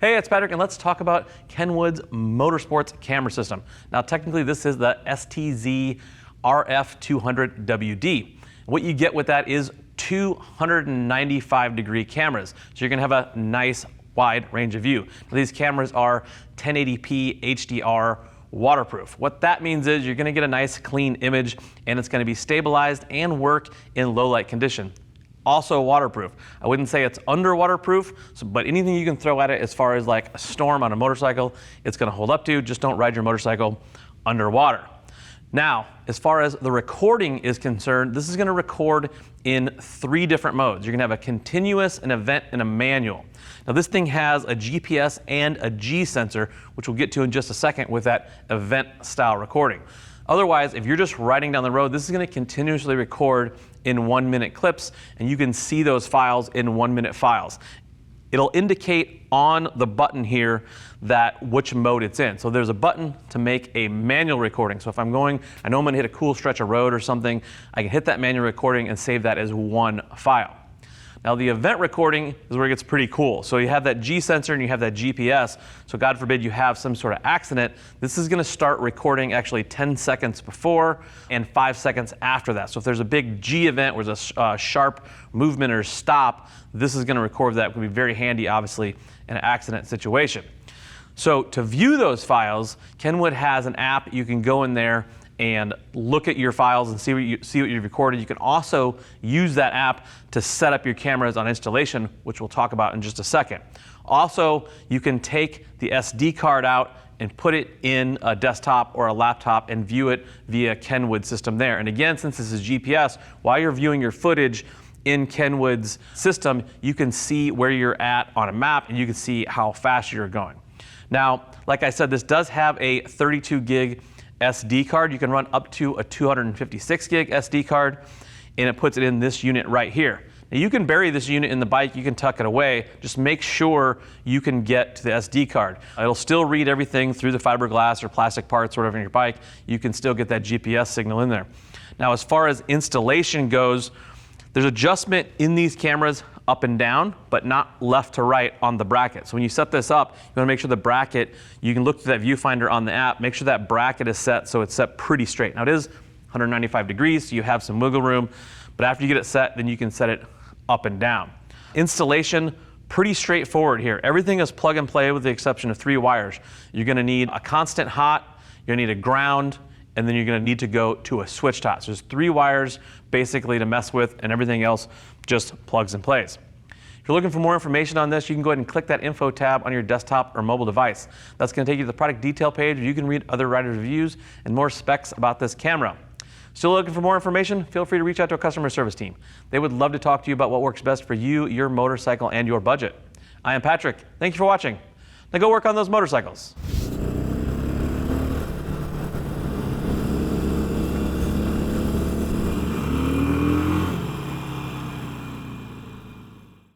Hey, it's Patrick, and let's talk about Kenwood's Motorsports camera system. Now, technically, this is the STZ RF200WD. What you get with that is 295-degree cameras, so you're going to have a nice wide range of view. Now, these cameras are 1080p HDR waterproof. What that means is you're going to get a nice clean image, and it's going to be stabilized and work in low light condition. Also waterproof. I wouldn't say it's under waterproof, but anything you can throw at it as far as like a storm on a motorcycle, it's going to hold up to. Just don't ride your motorcycle underwater. Now, as far as the recording is concerned, this is going to record in 3 different modes. You're going to have a continuous, an event, and a manual. Now, this thing has a GPS and a G sensor, which we'll get to in just a second with that event style recording. Otherwise, if you're just riding down the road, this is going to continuously record in 1-minute clips, and you can see those files in 1-minute files. It'll indicate on the button here that which mode it's in. So there's a button to make a manual recording. So if I know I'm going to hit a cool stretch of road or something, I can hit that manual recording and save that as 1 file. Now, the event recording is where it gets pretty cool. So you have that G sensor and you have that GPS. So God forbid you have some sort of accident. This is going to start recording actually 10 seconds before and 5 seconds after that. So if there's a big G event where there's a sharp movement or stop, this is going to record that. It would be very handy, obviously, in an accident situation. So to view those files, Kenwood has an app. You can go in there and look at your files and see what you've recorded. You can also use that app to set up your cameras on installation, which we'll talk about in just a second. Also, you can take the SD card out and put it in a desktop or a laptop and view it via Kenwood system there. And again, since this is GPS, while you're viewing your footage in Kenwood's system, you can see where you're at on a map and you can see how fast you're going. Now, like I said, this does have a 32 gig SD card. You can run up to a 256 gig SD card, and it puts it in this unit right here. Now, you can bury this unit in the bike, you can tuck it away, just make sure you can get to the SD card. It'll still read everything through the fiberglass or plastic parts or whatever in your bike. You can still get that GPS signal in there. Now, as far as installation goes, there's adjustment in these cameras up and down, but not left to right on the bracket. So when you set this up, you want to make sure the bracket, you can look through that viewfinder on the app, make sure that bracket is set so it's set pretty straight. Now, it is 195 degrees, so you have some wiggle room, but after you get it set, then you can set it up and down. Installation, pretty straightforward here. Everything is plug and play with the exception of 3 wires. You're going to need a constant hot, you're going to need a ground, and then you're going to need to go to a switch top. So there's 3 wires basically to mess with, and everything else just plugs and plays. If you're looking for more information on this, you can go ahead and click that info tab on your desktop or mobile device. That's going to take you to the product detail page where you can read other riders' reviews and more specs about this camera. Still looking for more information? Feel free to reach out to a customer service team. They would love to talk to you about what works best for you, your motorcycle, and your budget. I am Patrick. Thank you for watching. Now go work on those motorcycles.